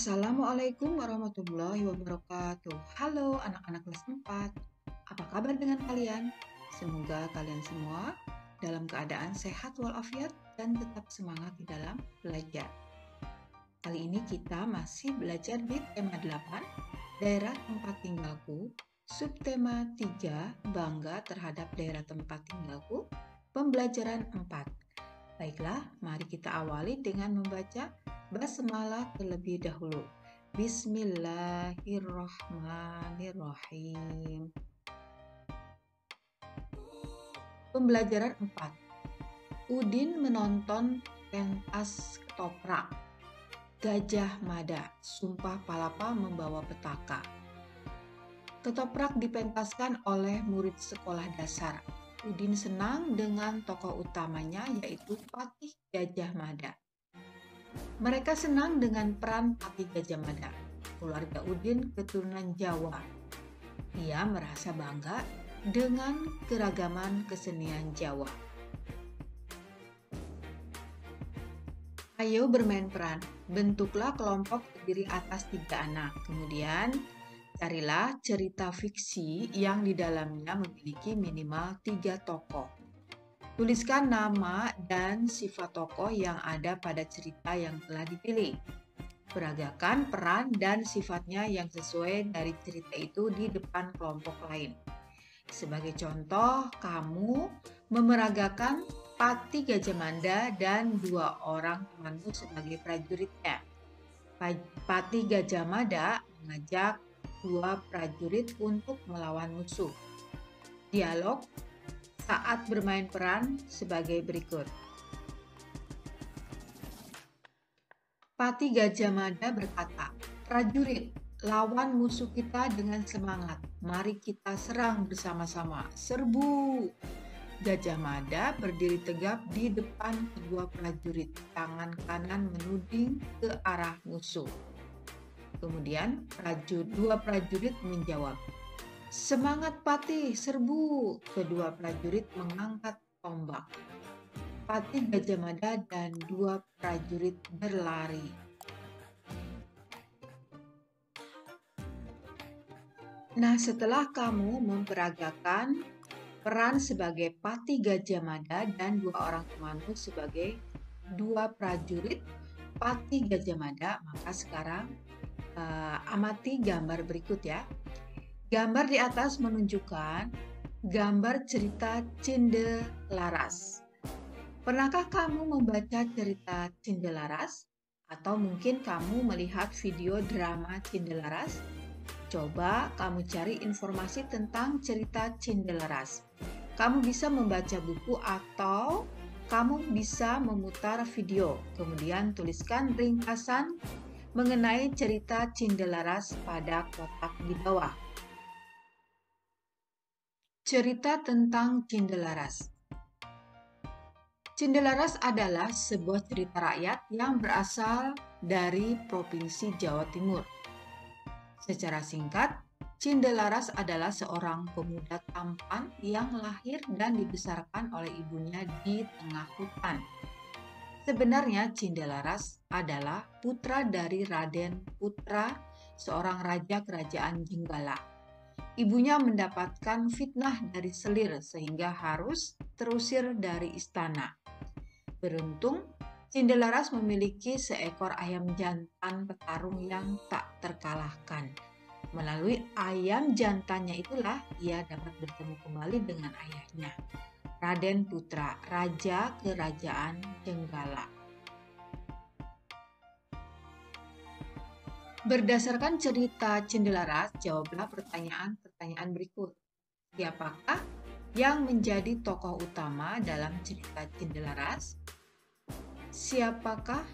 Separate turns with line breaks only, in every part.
Assalamualaikum warahmatullahi wabarakatuh. Halo anak-anak kelas 4. Apa kabar dengan kalian? Semoga kalian semua dalam keadaan sehat walafiat dan tetap semangat di dalam belajar. Kali ini kita masih belajar di tema 8, daerah tempat tinggalku, subtema 3, bangga terhadap daerah tempat tinggalku, pembelajaran 4. Baiklah, mari kita awali dengan membaca basmalah terlebih dahulu. Bismillahirrahmanirrahim. Pembelajaran 4. Udin menonton pentas ketoprak. Gajah Mada, Sumpah Palapa membawa petaka. Ketoprak dipentaskan oleh murid sekolah dasar. Udin senang dengan tokoh utamanya yaitu Patih Gajah Mada. Mereka senang dengan peran Patih Gajah Mada. Keluarga Udin keturunan Jawa. Ia merasa bangga dengan keragaman kesenian Jawa. Ayo bermain peran. Bentuklah kelompok terdiri atas 3 anak. Kemudian carilah cerita fiksi yang di dalamnya memiliki minimal 3 tokoh. Tuliskan nama dan sifat tokoh yang ada pada cerita yang telah dipilih. Peragakan peran dan sifatnya yang sesuai dari cerita itu di depan kelompok lain. Sebagai contoh, kamu memeragakan Patih Gajah Mada dan 2 orang temanmu sebagai prajuritnya. Patih Gajah Mada mengajak 2 prajurit untuk melawan musuh. Dialog saat bermain peran sebagai berikut. Patih Gajah Mada berkata, "Prajurit, lawan musuh kita dengan semangat. Mari kita serang bersama-sama. Serbu!" Gajah Mada berdiri tegap di depan kedua prajurit, tangan kanan menuding ke arah musuh. Kemudian 2 prajurit menjawab, "Semangat Patih, serbu!" Kedua prajurit mengangkat tombak. Patih Gajah Mada dan 2 prajurit berlari. Nah, setelah kamu memperagakan peran sebagai Patih Gajah Mada dan 2 orang temanmu sebagai 2 prajurit Patih Gajah Mada, maka sekarang amati gambar berikut ya. Gambar di atas menunjukkan gambar cerita Cindelaras. Pernahkah kamu membaca cerita Cindelaras? Atau mungkin kamu melihat video drama Cindelaras? Coba kamu cari informasi tentang cerita Cindelaras. Kamu bisa membaca buku atau kamu bisa memutar video. Kemudian tuliskan ringkasan mengenai cerita Cindelaras pada kotak di bawah. Cerita tentang Cindelaras. Cindelaras adalah sebuah cerita rakyat yang berasal dari Provinsi Jawa Timur. Secara singkat, Cindelaras adalah seorang pemuda tampan yang lahir dan dibesarkan oleh ibunya di tengah hutan. Sebenarnya Cindelaras adalah putra dari Raden Putra, seorang raja kerajaan Jenggala. Ibunya mendapatkan fitnah dari Selir sehingga harus terusir dari istana. Beruntung, Cindelaras memiliki seekor ayam jantan petarung yang tak terkalahkan. Melalui ayam jantannya itulah ia dapat bertemu kembali dengan ayahnya, Raden Putra, Raja Kerajaan Jenggala. Berdasarkan cerita Cindelaras, jawablah pertanyaan-pertanyaan berikut. Siapakah yang menjadi tokoh utama dalam cerita Cindelaras? Siapakah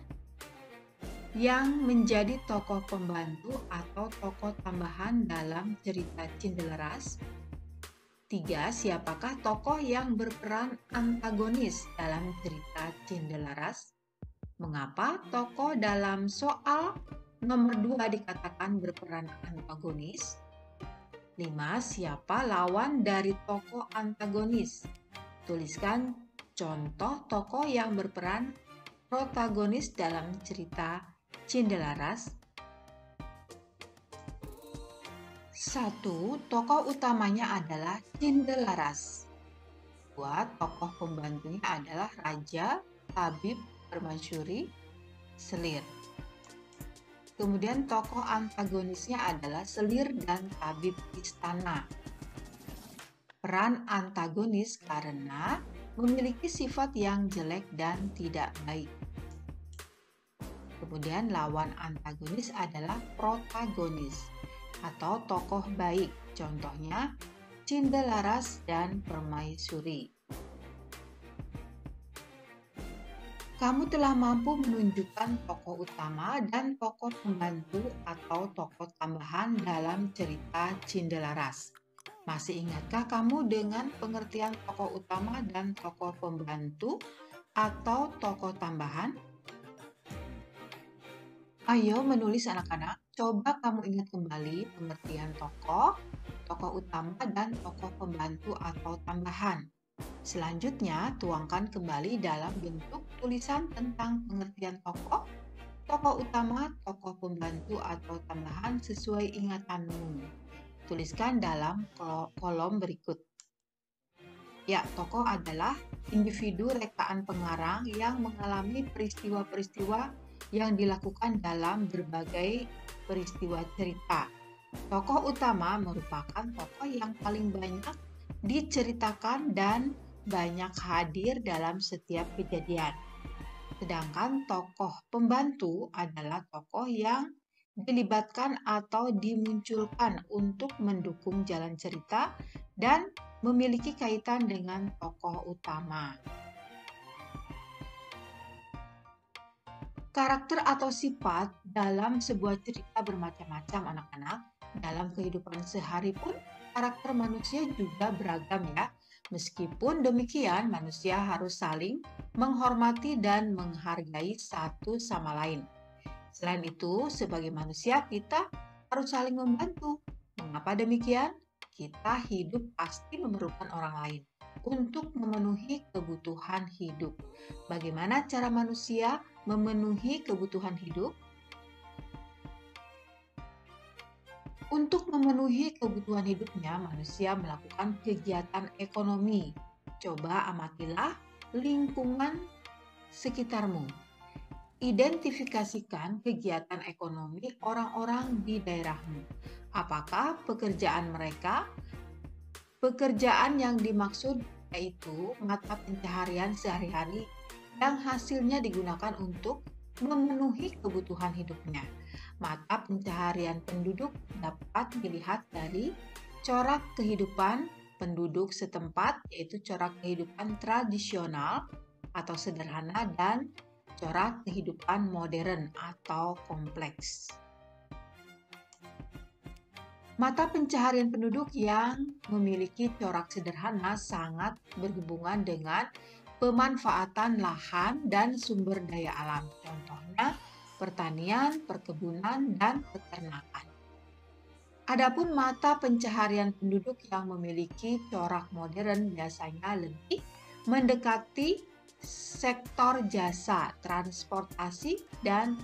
yang menjadi tokoh pembantu atau tokoh tambahan dalam cerita Cindelaras? 3. Siapakah tokoh yang berperan antagonis dalam cerita Cindelaras? Mengapa tokoh dalam soal nomor 2 dikatakan berperan antagonis? 5. Siapa lawan dari tokoh antagonis? Tuliskan contoh tokoh yang berperan protagonis dalam cerita Cindelaras. 1. Tokoh utamanya adalah Cindelaras. 2. Tokoh pembantunya adalah Raja, Tabib, Permaisuri, Selir. Kemudian tokoh antagonisnya adalah Selir dan Tabib Istana. Peran antagonis karena memiliki sifat yang jelek dan tidak baik. Kemudian lawan antagonis adalah protagonis atau tokoh baik, contohnya Cindelaras dan Permaisuri. Kamu telah mampu menunjukkan tokoh utama dan tokoh pembantu atau tokoh tambahan dalam cerita Cindelaras. Masih ingatkah kamu dengan pengertian tokoh utama dan tokoh pembantu atau tokoh tambahan? Ayo menulis anak-anak, coba kamu ingat kembali pengertian tokoh utama dan tokoh pembantu atau tambahan. Selanjutnya, tuangkan kembali dalam bentuk tulisan tentang pengertian tokoh utama, tokoh pembantu atau tambahan sesuai ingatanmu. Tuliskan dalam kolom berikut. Ya, tokoh adalah individu rekaan pengarang yang mengalami peristiwa-peristiwa yang dilakukan dalam berbagai peristiwa cerita. Tokoh utama merupakan tokoh yang paling banyak diceritakan dan banyak hadir dalam setiap kejadian. Sedangkan tokoh pembantu adalah tokoh yang dilibatkan atau dimunculkan untuk mendukung jalan cerita dan memiliki kaitan dengan tokoh utama. Karakter atau sifat dalam sebuah cerita bermacam-macam anak-anak. Dalam kehidupan sehari pun karakter manusia juga beragam ya. Meskipun demikian, manusia harus saling menghormati dan menghargai satu sama lain. Selain itu, sebagai manusia kita harus saling membantu. Mengapa demikian? Kita hidup pasti memerlukan orang lain untuk memenuhi kebutuhan hidup. Bagaimana cara manusia memenuhi kebutuhan hidup? Untuk memenuhi kebutuhan hidupnya, manusia melakukan kegiatan ekonomi. Coba amatilah lingkungan sekitarmu. Identifikasikan kegiatan ekonomi orang-orang di daerahmu. Apakah pekerjaan mereka? Pekerjaan yang dimaksud yaitu mata pencaharian sehari-hari yang hasilnya digunakan untuk memenuhi kebutuhan hidupnya. Mata pencaharian penduduk dapat dilihat dari corak kehidupan penduduk setempat, yaitu corak kehidupan tradisional atau sederhana dan corak kehidupan modern atau kompleks. Mata pencaharian penduduk yang memiliki corak sederhana sangat berhubungan dengan pemanfaatan lahan dan sumber daya alam. Contohnya, pertanian, perkebunan, dan peternakan. Adapun mata pencaharian penduduk yang memiliki corak modern biasanya lebih mendekati sektor jasa, transportasi, dan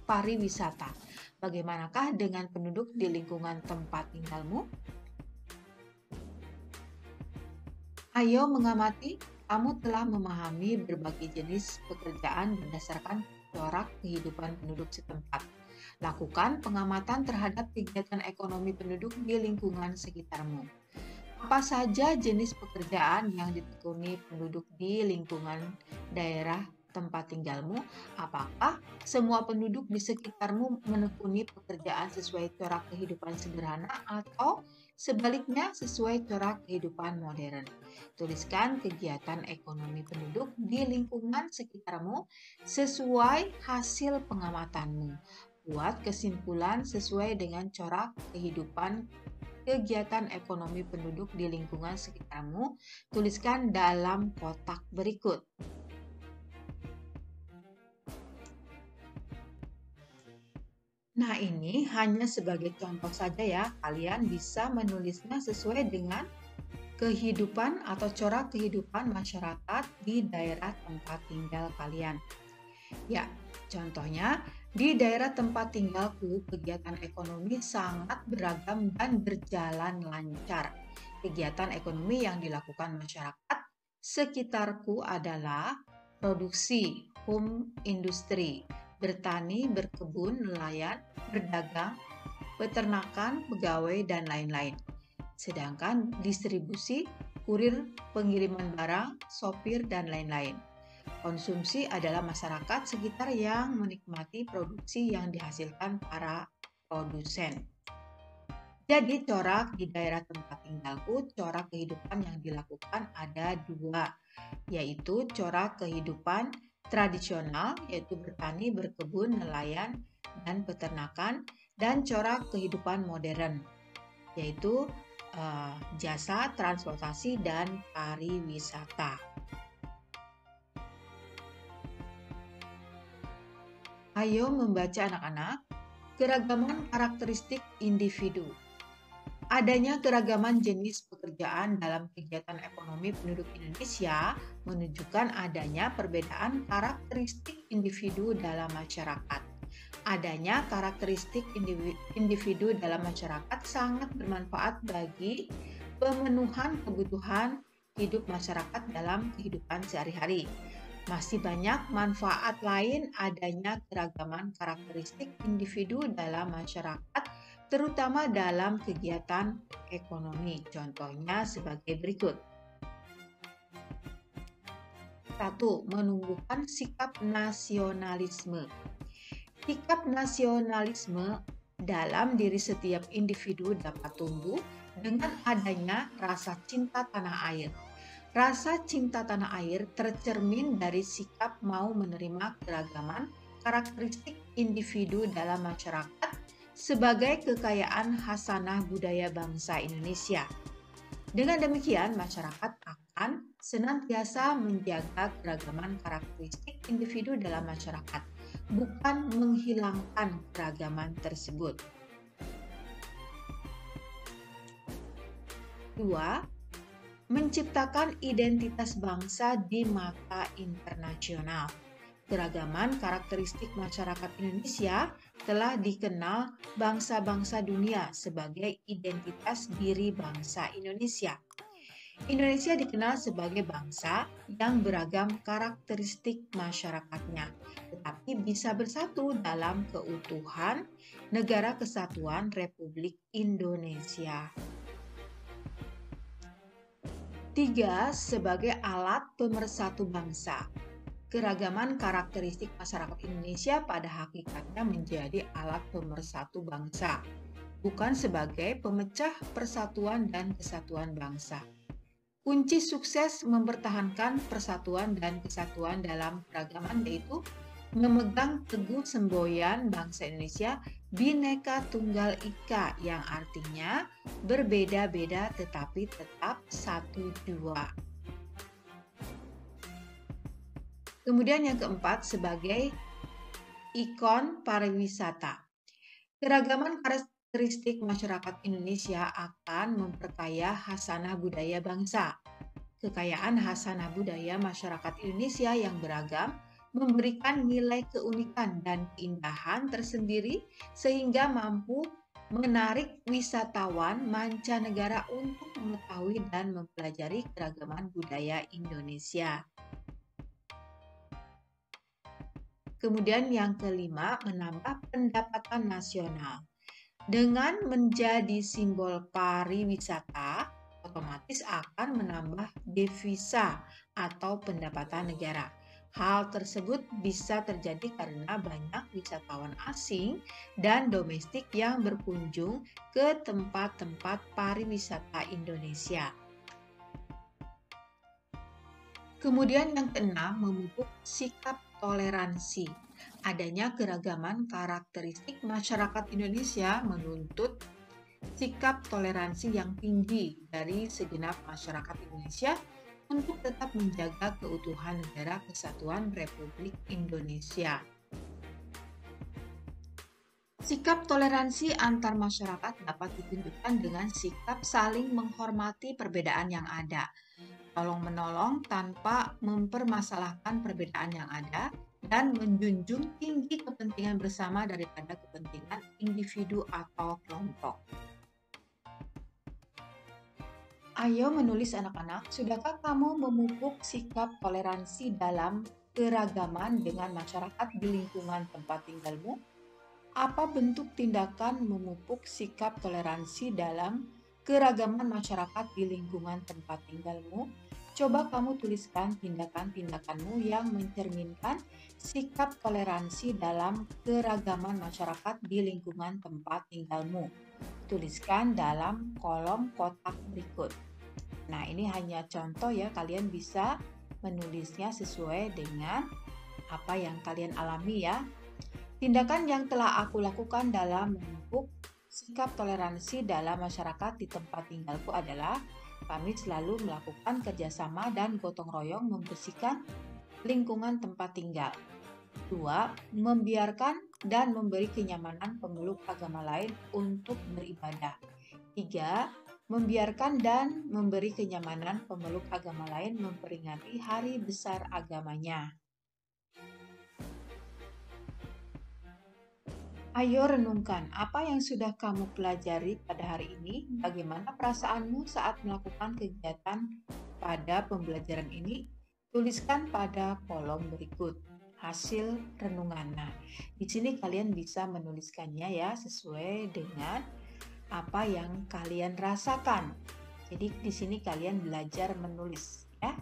pariwisata. Bagaimanakah dengan penduduk di lingkungan tempat tinggalmu? Ayo mengamati, kamu telah memahami berbagai jenis pekerjaan berdasarkan corak kehidupan penduduk setempat. Lakukan pengamatan terhadap kegiatan ekonomi penduduk di lingkungan sekitarmu. Apa saja jenis pekerjaan yang ditekuni penduduk di lingkungan daerah tempat tinggalmu? Apakah semua penduduk di sekitarmu menekuni pekerjaan sesuai corak kehidupan sederhana atau sebaliknya sesuai corak kehidupan modern? Tuliskan kegiatan ekonomi penduduk di lingkungan sekitarmu sesuai hasil pengamatanmu. Buat kesimpulan sesuai dengan corak kehidupan kegiatan ekonomi penduduk di lingkungan sekitarmu, tuliskan dalam kotak berikut. Nah, ini hanya sebagai contoh saja ya, kalian bisa menulisnya sesuai dengan kehidupan atau corak kehidupan masyarakat di daerah tempat tinggal kalian. Ya, contohnya Di daerah tempat tinggalku, kegiatan ekonomi sangat beragam dan berjalan lancar. Kegiatan ekonomi yang dilakukan masyarakat sekitarku adalah produksi, home industri, bertani, berkebun, nelayan, berdagang, peternakan, pegawai, dan lain-lain. Sedangkan distribusi, kurir, pengiriman barang, sopir, dan lain-lain. Konsumsi adalah masyarakat sekitar yang menikmati produksi yang dihasilkan para produsen. Jadi corak di daerah tempat tinggalku, corak kehidupan yang dilakukan ada dua, yaitu corak kehidupan tradisional, yaitu bertani, berkebun, nelayan, dan peternakan, dan corak kehidupan modern, yaitu jasa, transportasi, dan pariwisata. Ayo membaca anak-anak, keragaman karakteristik individu. Adanya keragaman jenis pekerjaan dalam kegiatan ekonomi penduduk Indonesia menunjukkan adanya perbedaan karakteristik individu dalam masyarakat. Adanya karakteristik individu dalam masyarakat sangat bermanfaat bagi pemenuhan kebutuhan hidup masyarakat dalam kehidupan sehari-hari. Masih banyak manfaat lain adanya keragaman karakteristik individu dalam masyarakat, terutama dalam kegiatan ekonomi. Contohnya sebagai berikut. 1. Menumbuhkan sikap nasionalisme. Sikap nasionalisme dalam diri setiap individu dapat tumbuh dengan adanya rasa cinta tanah air. Rasa cinta tanah air tercermin dari sikap mau menerima keragaman karakteristik individu dalam masyarakat sebagai kekayaan khasanah budaya bangsa Indonesia. Dengan demikian, masyarakat akan senantiasa menjaga keragaman karakteristik individu dalam masyarakat, bukan menghilangkan keragaman tersebut. 2. Menciptakan identitas bangsa di mata internasional. Keragaman karakteristik masyarakat Indonesia telah dikenal bangsa-bangsa dunia sebagai identitas diri bangsa Indonesia. Indonesia dikenal sebagai bangsa yang beragam karakteristik masyarakatnya, tetapi bisa bersatu dalam keutuhan Negara Kesatuan Republik Indonesia. 3. Sebagai alat pemersatu bangsa. Keragaman karakteristik masyarakat Indonesia pada hakikatnya menjadi alat pemersatu bangsa, bukan sebagai pemecah persatuan dan kesatuan bangsa. Kunci sukses mempertahankan persatuan dan kesatuan dalam keragaman yaitu memegang teguh semboyan bangsa Indonesia Bhinneka Tunggal Ika, yang artinya berbeda-beda tetapi tetap satu jua. Kemudian yang keempat, sebagai ikon pariwisata. Keragaman karakteristik masyarakat Indonesia akan memperkaya khasanah budaya bangsa. Kekayaan khasanah budaya masyarakat Indonesia yang beragam memberikan nilai keunikan dan keindahan tersendiri sehingga mampu menarik wisatawan mancanegara untuk mengetahui dan mempelajari keragaman budaya Indonesia. Kemudian yang kelima, menambah pendapatan nasional. Dengan menjadi simbol pariwisata, otomatis akan menambah devisa atau pendapatan negara. Hal tersebut bisa terjadi karena banyak wisatawan asing dan domestik yang berkunjung ke tempat-tempat pariwisata Indonesia. Kemudian yang keenam, memupuk sikap toleransi. Adanya keragaman karakteristik masyarakat Indonesia menuntut sikap toleransi yang tinggi dari segenap masyarakat Indonesia untuk tetap menjaga keutuhan Negara Kesatuan Republik Indonesia. Sikap toleransi antar masyarakat dapat ditunjukkan dengan sikap saling menghormati perbedaan yang ada, tolong-menolong tanpa mempermasalahkan perbedaan yang ada, dan menjunjung tinggi kepentingan bersama daripada kepentingan individu atau kelompok. Ayo menulis anak-anak, sudahkah kamu memupuk sikap toleransi dalam keragaman dengan masyarakat di lingkungan tempat tinggalmu? Apa bentuk tindakan memupuk sikap toleransi dalam keragaman masyarakat di lingkungan tempat tinggalmu? Coba kamu tuliskan tindakan-tindakanmu yang mencerminkan sikap toleransi dalam keragaman masyarakat di lingkungan tempat tinggalmu. Tuliskan dalam kolom kotak berikut. Nah, ini hanya contoh ya, kalian bisa menulisnya sesuai dengan apa yang kalian alami ya. Tindakan yang telah aku lakukan dalam memupuk sikap toleransi dalam masyarakat di tempat tinggalku adalah kami selalu melakukan kerjasama dan gotong royong membersihkan lingkungan tempat tinggal. 2. Membiarkan dan memberi kenyamanan pemeluk agama lain untuk beribadah. 3. Membiarkan dan memberi kenyamanan pemeluk agama lain memperingati hari besar agamanya. Ayo renungkan apa yang sudah kamu pelajari pada hari ini, bagaimana perasaanmu saat melakukan kegiatan pada pembelajaran ini. Tuliskan pada kolom berikut hasil renungan. Nah, di sini kalian bisa menuliskannya ya sesuai dengan apa yang kalian rasakan. Jadi di sini kalian belajar menulis ya.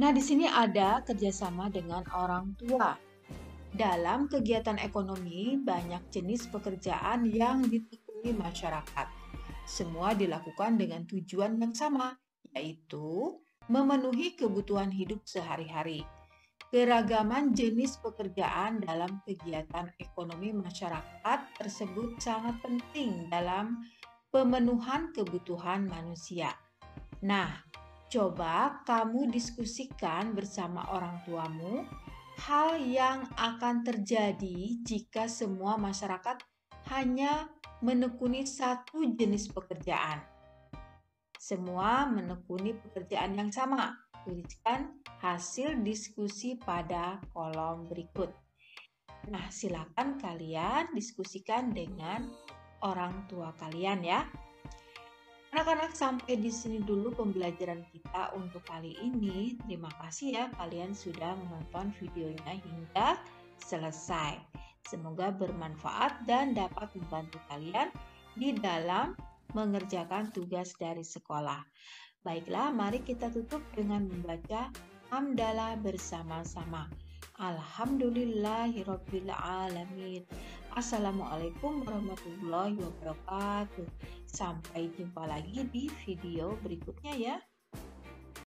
Nah, di sini ada kerjasama dengan orang tua. Dalam kegiatan ekonomi, banyak jenis pekerjaan yang ditekuni masyarakat. Semua dilakukan dengan tujuan yang sama, yaitu memenuhi kebutuhan hidup sehari-hari. Keragaman jenis pekerjaan dalam kegiatan ekonomi masyarakat tersebut sangat penting dalam pemenuhan kebutuhan manusia. Nah, coba kamu diskusikan bersama orang tuamu hal yang akan terjadi jika semua masyarakat hanya menekuni satu jenis pekerjaan. Semua menekuni pekerjaan yang sama. Tuliskan hasil diskusi pada kolom berikut. Nah, silakan kalian diskusikan dengan orang tua kalian ya. Anak-anak, sampai di sini dulu pembelajaran kita untuk kali ini. Terima kasih ya kalian sudah menonton videonya hingga selesai. Semoga bermanfaat dan dapat membantu kalian di dalam mengerjakan tugas dari sekolah. Baiklah, mari kita tutup dengan membaca hamdalah bersama-sama. Alhamdulillahirabbil alamin. Assalamualaikum warahmatullahi wabarakatuh. Sampai jumpa lagi di video berikutnya ya.